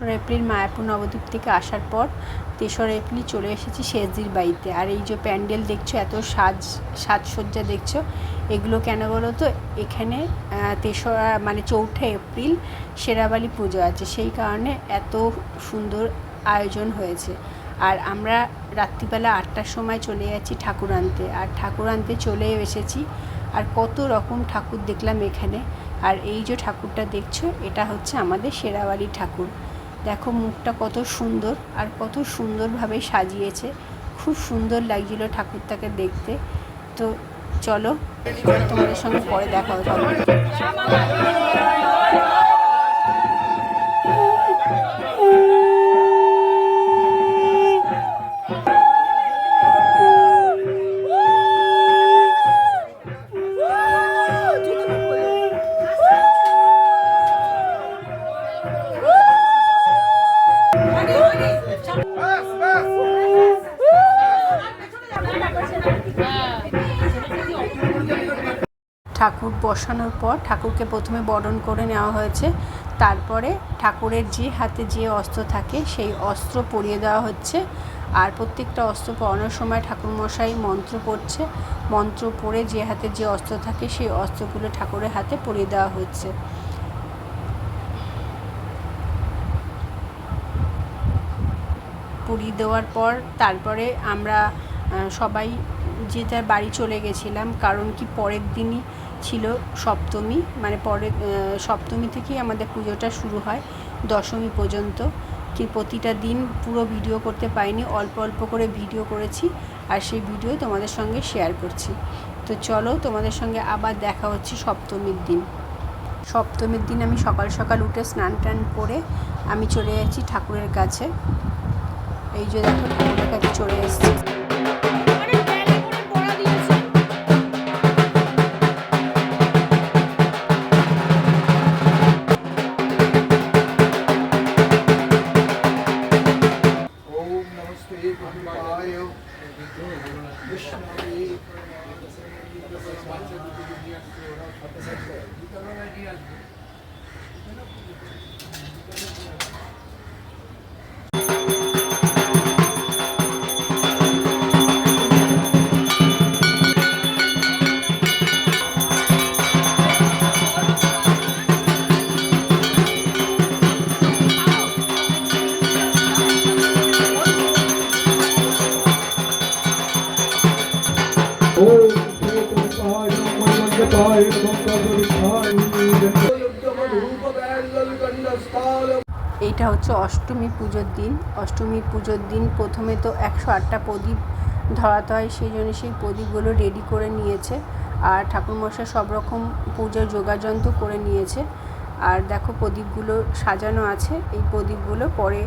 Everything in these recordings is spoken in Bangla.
এপ্রিল মায়াপুর নবদ্বীপ থেকে আসার পর 3রা এপ্রিল চলে এসেছি শেষজির বাড়িতে। আর এই যে প্যান্ডেল দেখছো, এত সাজসজ্জা দেখছো, এগুলো কেন বলো তো? এখানে 4ঠা এপ্রিল শেরাবালি পুজো আছে, সেই কারণে এত সুন্দর আয়োজন হয়েছে। আর আমরা রাত্রিবেলা 8টার সময় চলে যাচ্ছি ঠাকুর আনতে, আর ঠাকুর আনতে চলেও এসেছি। আর কত রকম ঠাকুর দেখলাম এখানে। আর এই যে ঠাকুরটা দেখছো, এটা হচ্ছে আমাদের শেরাবালি ঠাকুর। দেখো মুখটা কত সুন্দর আর কত সুন্দরভাবে সাজিয়েছে, খুব সুন্দর লাগছিল ঠাকুরটাকে দেখতে। তো চলো তোমাদের সঙ্গে পরে দেখা হবে। ঠাকুর বসানোর পর ঠাকুরকে প্রথমে বরণ করে নেওয়া হয়েছে, তারপরে ঠাকুরের যে হাতে যে অস্ত্র থাকে সেই অস্ত্র পরিয়ে দেওয়া হচ্ছে। আর প্রত্যেকটা অস্ত্র পরানোর সময় ঠাকুরমশাই মন্ত্র পড়ছে, মন্ত্র পড়ে যে হাতে যে অস্ত্র থাকে সেই অস্ত্রগুলো ঠাকুরের হাতে পরিয়ে দেওয়া হচ্ছে। পরিয়ে দেওয়ার পর তারপরে আমরা সবাই যে যার বাড়ি চলে গেছিলাম, কারণ কি পরের দিনই ছিল সপ্তমী, মানে সপ্তমী থেকেই আমাদের পুজোটা শুরু হয় দশমী পর্যন্ত। কি প্রতিটা দিন পুরো ভিডিও করতে পারিনি, অল্প অল্প করে ভিডিও করেছি, আর সেই ভিডিও তোমাদের সঙ্গে শেয়ার করছি। তো চলো তোমাদের সঙ্গে আবার দেখা হচ্ছে সপ্তমীর দিন। সপ্তমীর দিন আমি সকাল সকাল উঠে স্নান টান করে আমি চলে যাচ্ছি ঠাকুরের কাছে। এই যে দেখো ঠাকুরের কাছে চলে এসেছি। এইটা হচ্ছে অষ্টমী পুজোর দিন। অষ্টমী পুজোর দিন প্রথমে তো 108টা প্রদীপ ধরাতে হয়, সেই জন্য সেই প্রদীপগুলো রেডি করে নিয়েছে। আর ঠাকুরমশাই সব রকম পুজোর যোগাযন্ত্র করে নিয়েছে। আর দেখো প্রদীপগুলো সাজানো আছে, এই প্রদীপগুলো পরে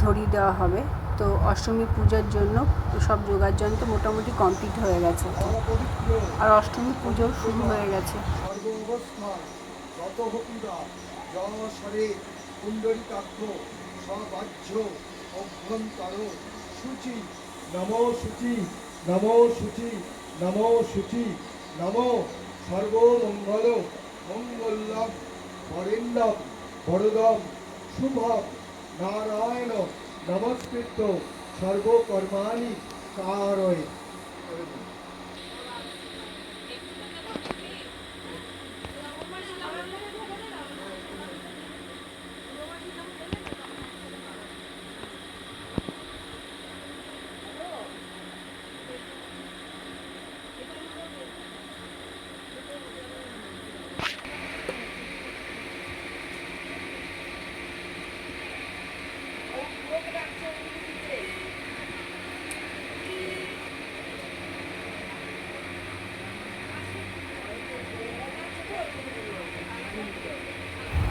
ধরিয়ে দেওয়া হবে। তো অষ্টমী পূজার জন্য সব যোগাযন্ত্র মোটামুটি কমপ্লিট হয়ে গেছে, আর অষ্টমী পুজোও শুরু হয়ে গেছে। নমো শুচি নমো শুচি নমো শুচি নমো সর্বমঙ্গল মঙ্গলম বরেণ্যম বরদম শুভম নারায়ণ নমস্কৃত সর্বকর্মাণি কারয়ে।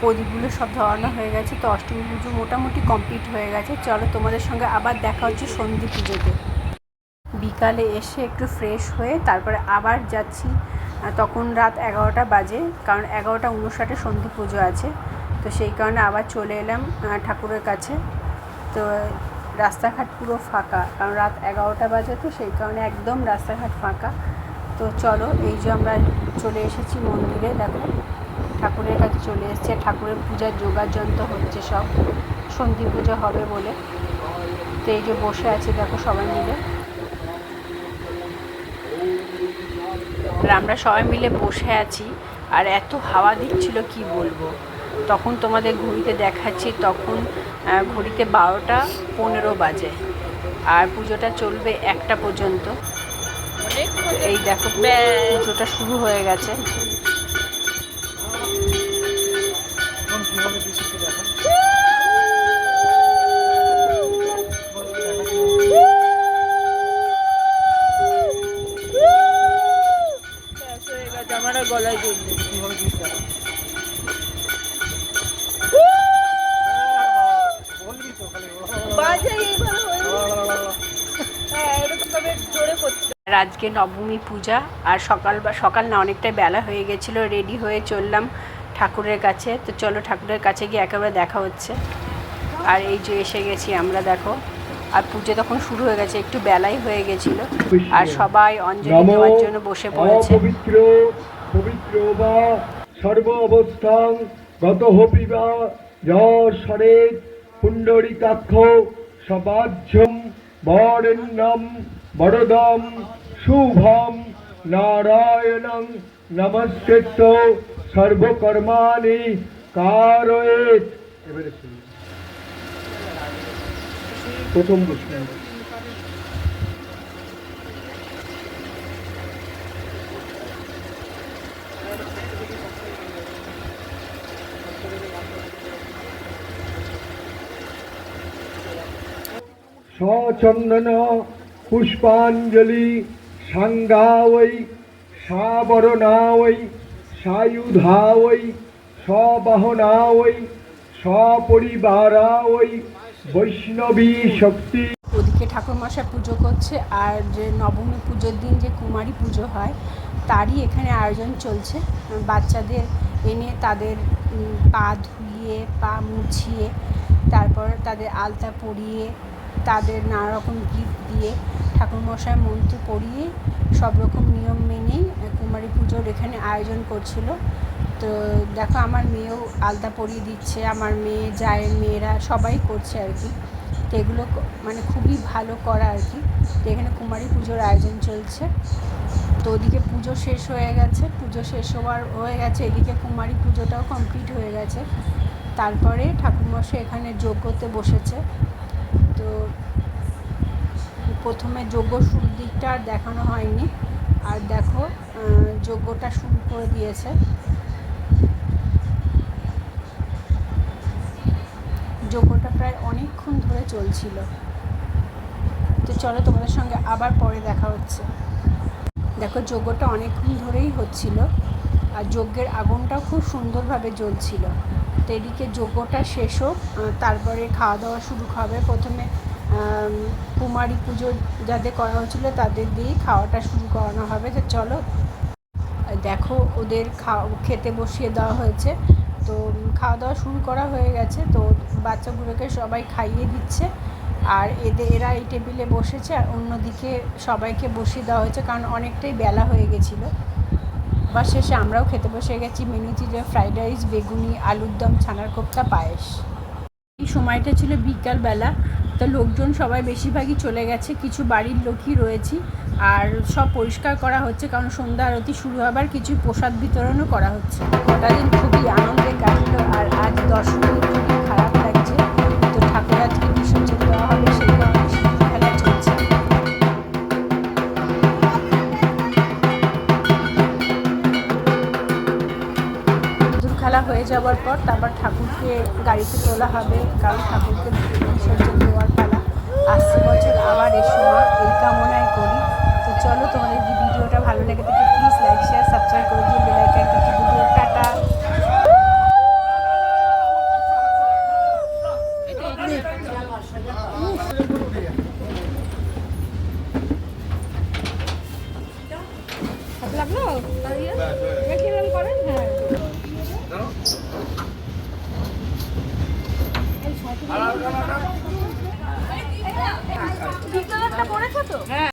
প্রদীপগুলো সব ধরানো হয়ে গেছে, তো অষ্টমী পুজো মোটামুটি কমপ্লিট হয়ে গেছে। চলো তোমাদের সঙ্গে আবার দেখা হচ্ছে সন্ধি পুজোতে। বিকালে এসে একটু ফ্রেশ হয়ে তারপরে আবার যাচ্ছি, তখন রাত 11টা বাজে, কারণ 11:59 সন্ধি পুজো আছে। তো সেই কারণে আবার চলে এলাম ঠাকুরের কাছে। তো রাস্তাঘাট পুরো ফাঁকা, কারণ রাত 11টা বাজে, তো সেই কারণে একদম রাস্তাঘাট ফাঁকা। তো চলো এই যে আমরা চলে এসেছি মন্দিরে, দেখো ঠাকুরের কাছে চলে এসেছে, ঠাকুরের পূজার যোগাযন্ত্র হচ্ছে, সব বাসন্তী পুজো হবে বলে। তো এই যে বসে আছে দেখো সবাই মিলে, আর আমরা সবাই মিলে বসে আছি আর এত হাওয়া দিচ্ছিল কি বলবো। তখন তোমাদের ঘড়িতে দেখাচ্ছি, তখন ঘড়িতে 12টা 15 বাজে, আর পুজোটা চলবে 1টা পর্যন্ত। এই দেখো পুজোটা শুরু হয়ে গেছে। আমার গলায় জড়বে আর আজকে নবমী পূজা, আর সকাল না অনেকটাই বেলা হয়ে গেছিলো, রেডি হয়ে চললাম ঠাকুরের কাছে। তো চলো ঠাকুরের কাছে গিয়ে একেবারে দেখা হচ্ছে। আর এই যে এসে গেছি আমরা, দেখো। আর পুজো তখন শুরু হয়ে গেছে, একটু বেলাই হয়ে গেছিল, আর সবাই অঞ্জলি দেওয়ার জন্য বসে পড়েছে। পবিত্র পবিত্র বা সর্ব অবস্থান গত হপিবা যরে পুণ্ডরিকাক্ষ সবাজ্যম বরেণ্যম বরদম শুভম নারায়ণং নমস্কৃত্য সর্বকর্মাণি কারয়েৎ। এবারে শুনুন প্রথম প্রশ্ন। সচন্দন পুষ্পাঞ্জলি সাঙ্গাওই সাবরণাওই সায়ুধাওই সবাহনাওই সপরিবারাওই বৈষ্ণবী শক্তি। ওদিকে ঠাকুরমশাই পুজো করছে, আর যে নবমী পুজোর দিন যে কুমারী পুজো হয় তারই এখানে আয়োজন চলছে। বাচ্চাদের এনে তাদের পা ধুইয়ে পা মুছিয়ে তারপর তাদের আলতা পরিয়ে তাদের নানা রকম গিফট দিয়ে ঠাকুরমশাই মন্ত্র পড়িয়ে সব রকম নিয়ম মেনেই কুমারী পুজোর এখানে আয়োজন করছিল। তো দেখো আমার মেয়েও আলতা পরিয়ে দিচ্ছে, আমার মেয়ে জায়ের মেয়েরা সবাই করছে আর কি। তো এগুলো মানে খুবই ভালো করা আর কি। তো এখানে কুমারী পুজোর আয়োজন চলছে। তো ওদিকে পুজো শেষ হয়ে গেছে, হয়ে গেছে, এদিকে কুমারী পুজোটাও কমপ্লিট হয়ে গেছে। তারপরে ঠাকুরমশাই এখানে যজ্ঞতে বসেছে। তো প্রথমে যজ্ঞ শুরুর দিকটা আর দেখানো হয়নি, আর দেখো যজ্ঞটা শুরু করে দিয়েছে। যজ্ঞটা প্রায় অনেকক্ষণ ধরে চলছিল। তো চলো তোমাদের সঙ্গে আবার পরে দেখা হচ্ছে। দেখো যজ্ঞটা অনেকক্ষণ ধরেই হচ্ছিল, আর যজ্ঞের আগুনটাও খুব সুন্দরভাবে জ্বলছিল। তো এদিকে যজ্ঞটা শেষ হোক, তারপরে খাওয়া দাওয়া শুরু হবে। প্রথমে কুমারী পুজো যাদের করা হচ্ছিলো তাদের দিয়েই খাওয়াটা শুরু করানো হবে। তো চলো দেখো ওদের খেতে বসিয়ে দেওয়া হয়েছে। তো খাওয়া দাওয়া শুরু করা হয়ে গেছে। তো বাচ্চাগুলোকে সবাই খাইয়ে দিচ্ছে, আর এরা এই টেবিলে বসেছে, আর অন্যদিকে সবাইকে বসিয়ে দেওয়া হয়েছে, কারণ অনেকটাই বেলা হয়ে গেছিলো। বা শেষে আমরাও খেতে বসে গেছি। মেনু ছিল ফ্রাইড রাইস, বেগুনি, আলুর দম, ছানার কোপ্তা, পায়েস। এই সময়টা ছিল বিকালবেলা। তো লোকজন সবাই বেশিরভাগই চলে গেছে, কিছু বাড়ির লোকই রয়েছি। আর সব পরিষ্কার করা হচ্ছে, কারণ সন্ধ্যা আরতি শুরু হবার কিছু প্রসাদ বিতরণও করা হচ্ছে। গোটা দিন খুবই আনন্দে কাটলো, আর আজ দর্শনে খুবই খারাপ লাগছে। তো ঠাকুর আজকে বিসর্জন দেওয়া হবে, সেই কারণে সিঁদুর খেলা চলছে। সিঁদুর খেলা হয়ে যাওয়ার পর তারপর ঠাকুরকে গাড়িতে তোলা হবে, কারণ ঠাকুরকে বিসর্জন দেওয়ার পালা। আসছে বছর আবার এসো মা, এই কামনাই করি। তো চলো, তোমাদের যদি ভিডিওটা ভালো লেগে থাকে প্লিজ লাইক, শেয়ার, সাবস্ক্রাইব করে দিও, বেল আইকনটা টিপে দিও। টাটা। লাগলো কিরকম করেন? হ্যাঁ বিকেল একটা পড়েছো তো? হ্যাঁ।